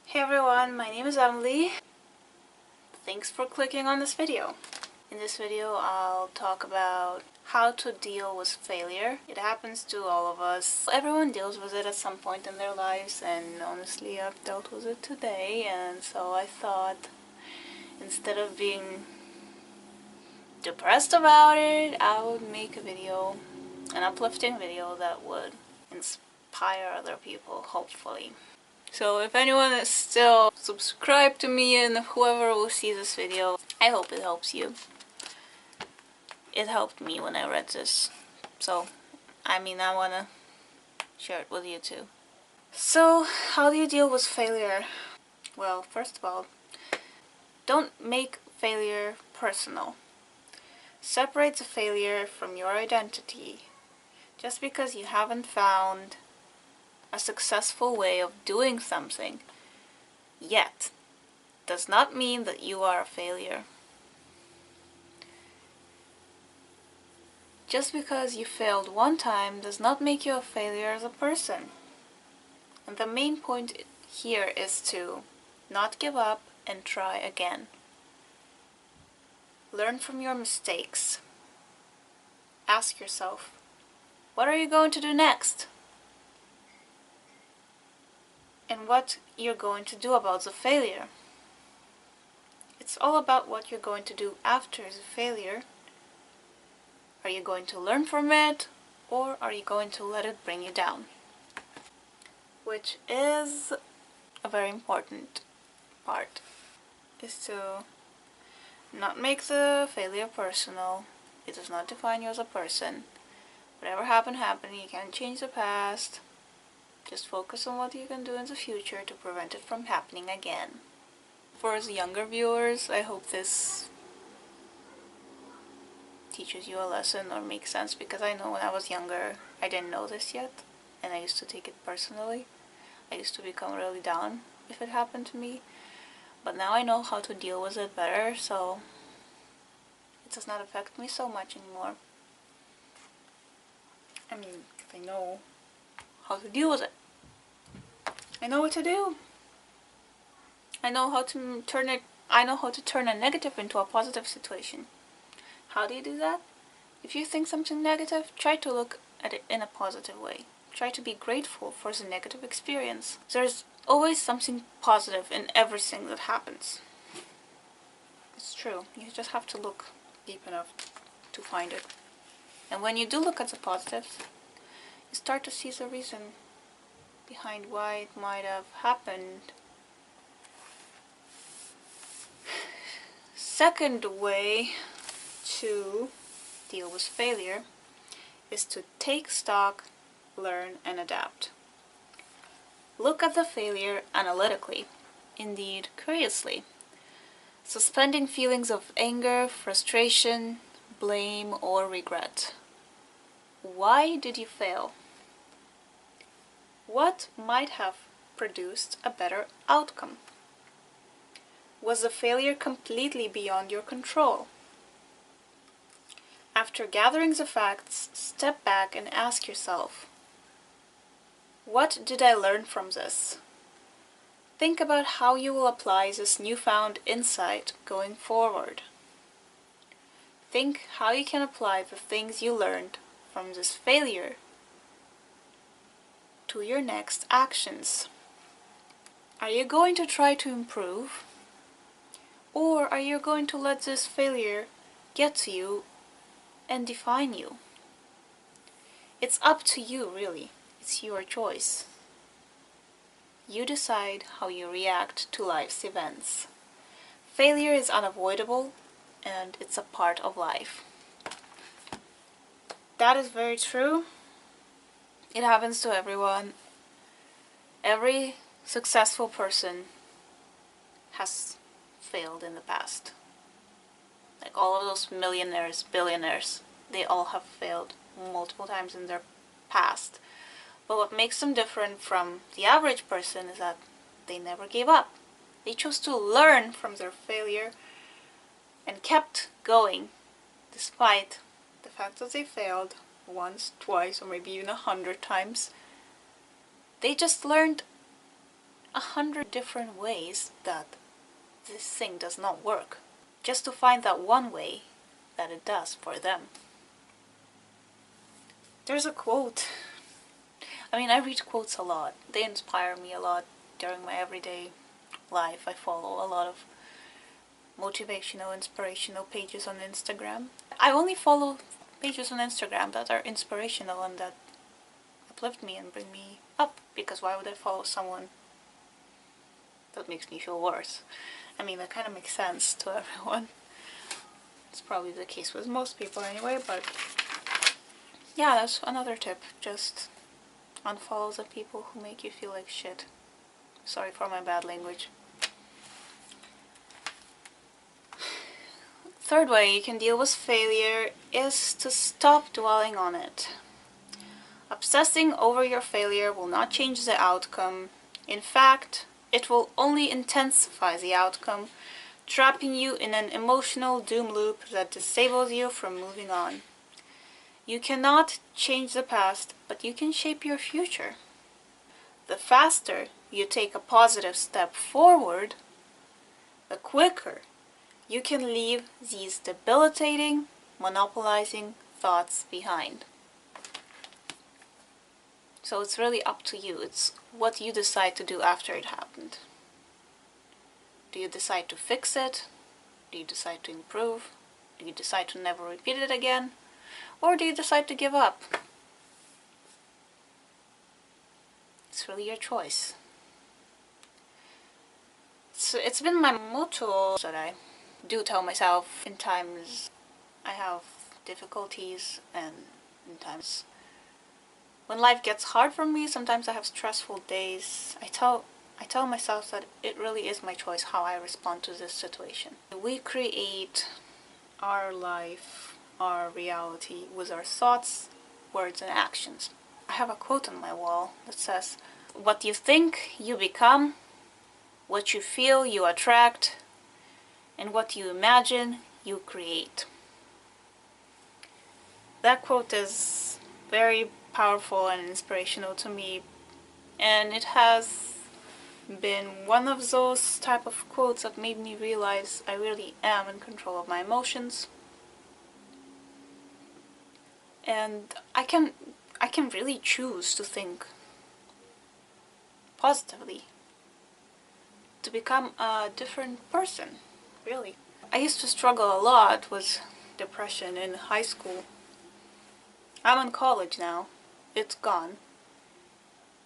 Hey everyone, my name is Emily. Thanks for clicking on this video. In this video I'll talk about how to deal with failure. It happens to all of us. Everyone deals with it at some point in their lives, and honestly I've dealt with it today, and so I thought instead of being depressed about it, I would make a video, an uplifting video that would inspire other people, hopefully. So if anyone is still subscribed to me and whoever will see this video, I hope it helps you. It helped me when I read this. So, I wanna share it with you too. So, how do you deal with failure? Well, first of all, don't make failure personal. Separate the failure from your identity. Just because you haven't found a successful way of doing something yet does not mean that you are a failure. Just because you failed one time does not make you a failure as a person. And the main point here is to not give up and try again. Learn from your mistakes. Ask yourself, what are you going to do next? And what you're going to do about the failure. It's all about what you're going to do after the failure. Are you going to learn from it, or are you going to let it bring you down? Which is a very important part, is to not make the failure personal. It does not define you as a person. Whatever happened, you can't change the past. Just focus on what you can do in the future to prevent it from happening again. For the younger viewers, I hope this teaches you a lesson or makes sense, because I know when I was younger, I didn't know this yet, and I used to take it personally. I used to become really down if it happened to me, but now I know how to deal with it better, so it does not affect me so much anymore. If I know how to deal with it. I know what to do. I know how to turn a negative into a positive situation. How do you do that? If you think something negative, try to look at it in a positive way. Try to be grateful for the negative experience. There's always something positive in everything that happens. It's true. You just have to look deep enough to find it. And when you do look at the positives, you start to see the reason behind why it might have happened. Second way to deal with failure is to take stock, learn, and adapt. Look at the failure analytically, indeed curiously, suspending feelings of anger, frustration, blame, or regret. Why did you fail? What might have produced a better outcome? Was the failure completely beyond your control? After gathering the facts, step back and ask yourself, what did I learn from this? Think about how you will apply this newfound insight going forward. Think how you can apply the things you learned from this failure to your next actions. Are you going to try to improve? Or are you going to let this failure get to you and define you? It's up to you, really. It's your choice. You decide how you react to life's events. Failure is unavoidable, and it's a part of life. That is very true. It happens to everyone. Every successful person has failed in the past. Like all of those millionaires, billionaires, they all have failed multiple times in their past. But what makes them different from the average person is that they never gave up. They chose to learn from their failure and kept going despite the fact that they failed once, twice, or maybe even 100 times. They just learned 100 different ways that this thing does not work, just to find that one way that it does for them. There's a quote. I read quotes a lot. They inspire me a lot during my everyday life. I follow a lot of motivational, inspirational pages on Instagram. I only follow pages on Instagram that are inspirational and that uplift me and bring me up, because why would I follow someone that makes me feel worse? That kind of makes sense to everyone. It's probably the case with most people anyway, but yeah, that's another tip. Just unfollow the people who make you feel like shit. Sorry for my bad language. Third way you can deal with failure is to stop dwelling on it. Obsessing over your failure will not change the outcome. In fact, it will only intensify the outcome, trapping you in an emotional doom loop that disables you from moving on. You cannot change the past, but you can shape your future. The faster you take a positive step forward, the quicker you can leave these debilitating, monopolizing thoughts behind. So it's really up to you. It's what you decide to do after it happened. Do you decide to fix it? Do you decide to improve? Do you decide to never repeat it again? Or do you decide to give up? It's really your choice. It's been my motto that I do tell myself in times I have difficulties and in times when life gets hard for me. Sometimes I have stressful days. I tell myself that it really is my choice how I respond to this situation. We create our life, our reality, with our thoughts, words, and actions. I have a quote on my wall that says, "What you think, you become. What you feel, you attract. And what you imagine, you create." That quote is very powerful and inspirational to me, and it has been one of those type of quotes that made me realize I really am in control of my emotions, and I can really choose to think positively, to become a different person, really. I used to struggle a lot with depression in high school. I'm in college now. It's gone.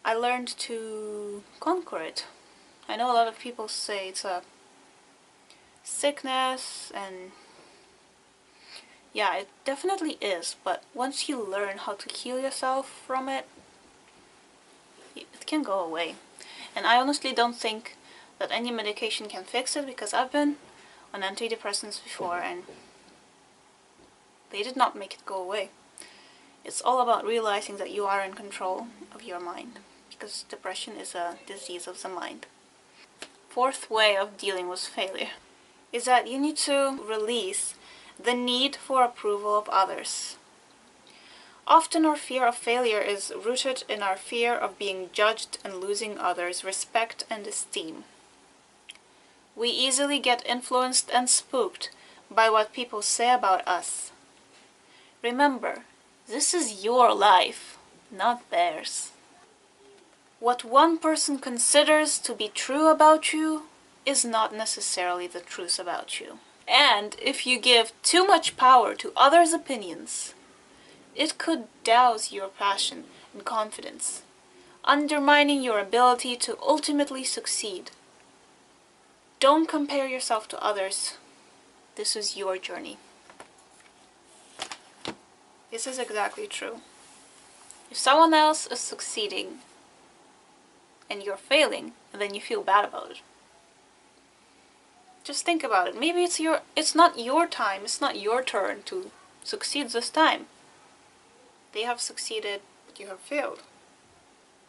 I learned to conquer it. I know a lot of people say it's a sickness, and yeah, it definitely is, but once you learn how to heal yourself from it, it can go away. And I honestly don't think that any medication can fix it, because I've been on antidepressants before and they did not make it go away. It's all about realizing that you are in control of your mind, because depression is a disease of the mind. Fourth way of dealing with failure is that you need to release the need for approval of others. Often our fear of failure is rooted in our fear of being judged and losing others' respect and esteem. We easily get influenced and spooked by what people say about us. Remember, this is your life, not theirs. What one person considers to be true about you is not necessarily the truth about you. And if you give too much power to others' opinions, it could douse your passion and confidence, undermining your ability to ultimately succeed. Don't compare yourself to others. This is your journey. This is exactly true. If someone else is succeeding and you're failing, then you feel bad about it. Just think about it. Maybe it's not your time, it's not your turn to succeed this time. They have succeeded, but you have failed.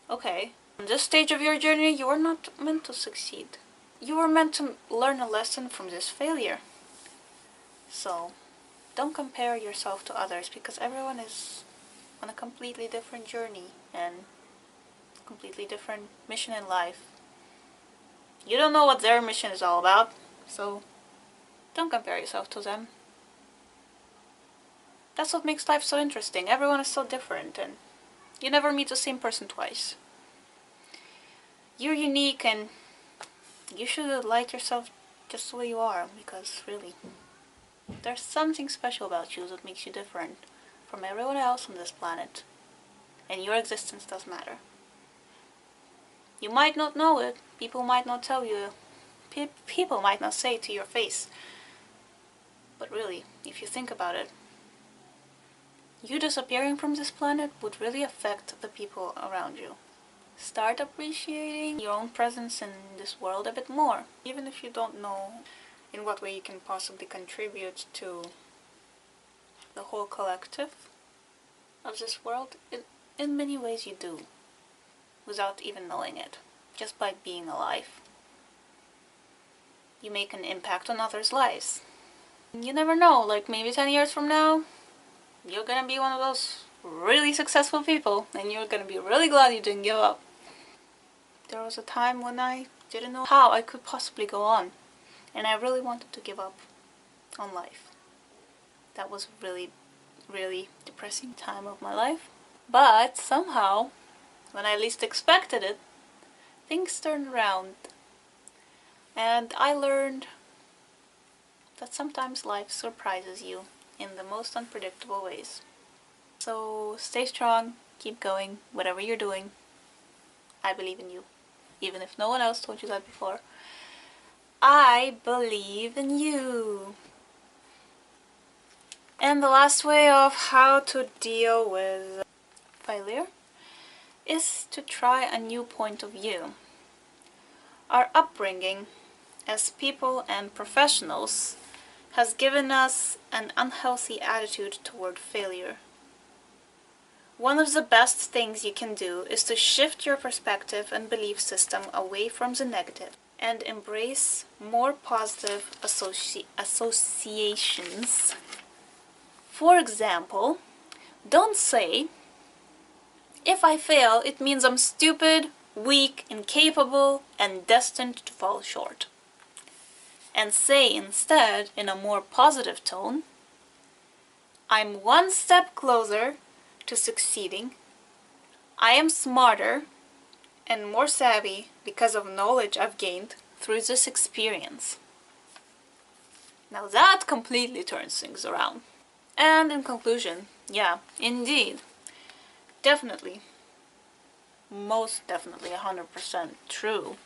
Okay, on this stage of your journey, you are not meant to succeed. You are meant to learn a lesson from this failure. So, don't compare yourself to others, because everyone is on a completely different journey and completely different mission in life. You don't know what their mission is all about, so don't compare yourself to them. That's what makes life so interesting. Everyone is so different, and you never meet the same person twice. You're unique, and you should like yourself just the way you are, because really, there's something special about you that makes you different from everyone else on this planet, and your existence does matter. You might not know it, people might not tell you, people might not say it to your face, but really, if you think about it, you disappearing from this planet would really affect the people around you. Start appreciating your own presence in this world a bit more, even if you don't know in what way you can possibly contribute to the whole collective of this world. In many ways you do, without even knowing it, just by being alive. You make an impact on others' lives. You never know, like maybe 10 years from now, you're gonna be one of those really successful people, and you're gonna be really glad you didn't give up. There was a time when I didn't know how I could possibly go on, and I really wanted to give up on life. That was a really, really depressing time of my life. But somehow, when I least expected it, things turned around, and I learned that sometimes life surprises you in the most unpredictable ways. So stay strong, keep going, whatever you're doing. I believe in you, even if no one else told you that before. I believe in you. And the last way of how to deal with failure is to try a new point of view. Our upbringing as people and professionals has given us an unhealthy attitude toward failure. One of the best things you can do is to shift your perspective and belief system away from the negative and embrace more positive associations. For example, don't say, "If I fail, it means I'm stupid, weak, incapable, and destined to fall short." And say instead, in a more positive tone, "I'm one step closer to succeeding. I am smarter and more savvy because of knowledge I've gained through this experience." Now that completely turns things around. And in conclusion, yeah, indeed, definitely, most definitely 100% true.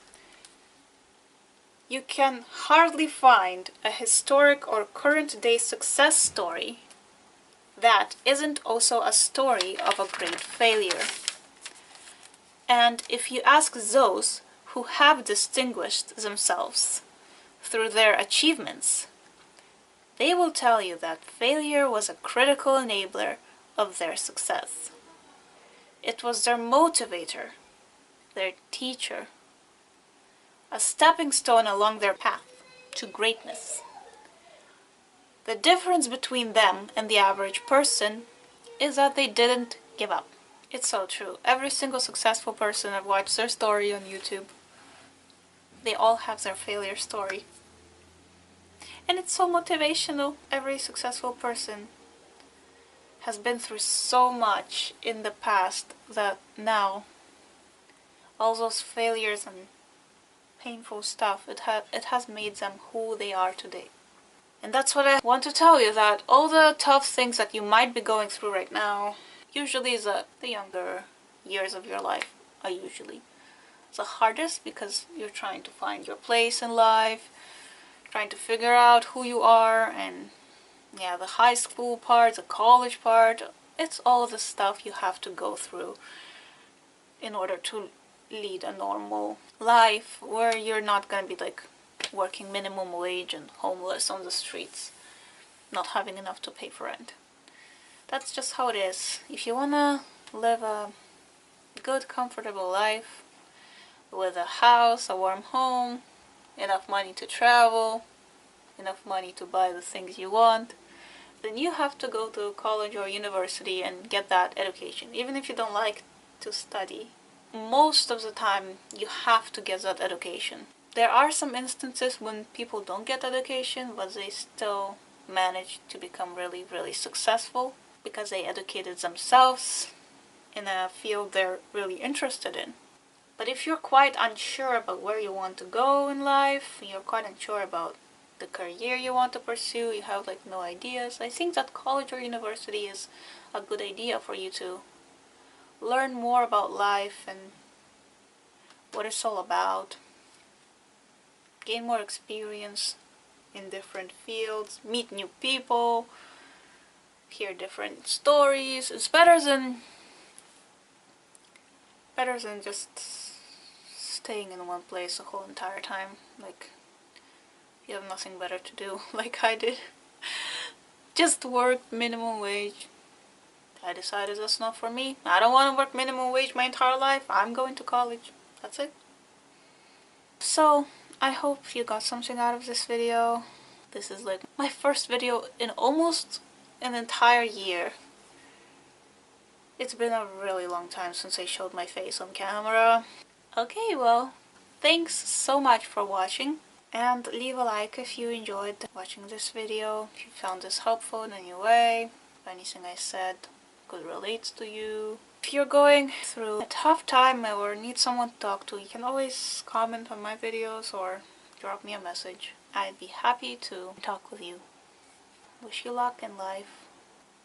You can hardly find a historic or current day success story that isn't also a story of a great failure. And if you ask those who have distinguished themselves through their achievements, they will tell you that failure was a critical enabler of their success. It was their motivator, their teacher, a stepping stone along their path to greatness. The difference between them and the average person is that they didn't give up. It's so true. Every single successful person I've watched their story on YouTube, they all have their failure story. And it's so motivational. Every successful person has been through so much in the past that now all those failures and painful stuff, it has made them who they are today. And that's what I want to tell you, that all the tough things that you might be going through right now, usually the younger years of your life are usually the hardest, because you're trying to find your place in life, trying to figure out who you are, and yeah, the high school part, the college part, it's all the stuff you have to go through in order to lead a normal life where you're not gonna be like working minimum wage and homeless on the streets, not having enough to pay for rent. That's just how it is. If you wanna live a good, comfortable life with a house, a warm home, enough money to travel, enough money to buy the things you want, then you have to go to college or university and get that education. Even if you don't like to study, most of the time you have to get that education. there are some instances when people don't get education, but they still manage to become really, really successful because they educated themselves in a field they're really interested in. But if you're quite unsure about where you want to go in life, you're quite unsure about the career you want to pursue, you have like no ideas, I think that college or university is a good idea for you to learn more about life and what it's all about, gain more experience in different fields, meet new people, hear different stories. It's better than just staying in one place the whole entire time. Like, you have nothing better to do, like I did. Just work minimum wage. I decided that's not for me. I don't want to work minimum wage my entire life. I'm going to college. That's it. So, I hope you got something out of this video. This is like my first video in almost an entire year. It's been a really long time since I showed my face on camera. Okay, well, thanks so much for watching. And leave a like if you enjoyed watching this video, if you found this helpful in any way, if anything I said could relate to you. If you're going through a tough time or need someone to talk to, you can always comment on my videos or drop me a message. I'd be happy to talk with you. Wish you luck in life.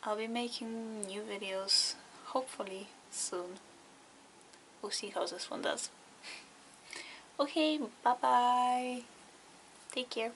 I'll be making new videos, hopefully soon. We'll see how this one does. Okay, bye bye. Take care.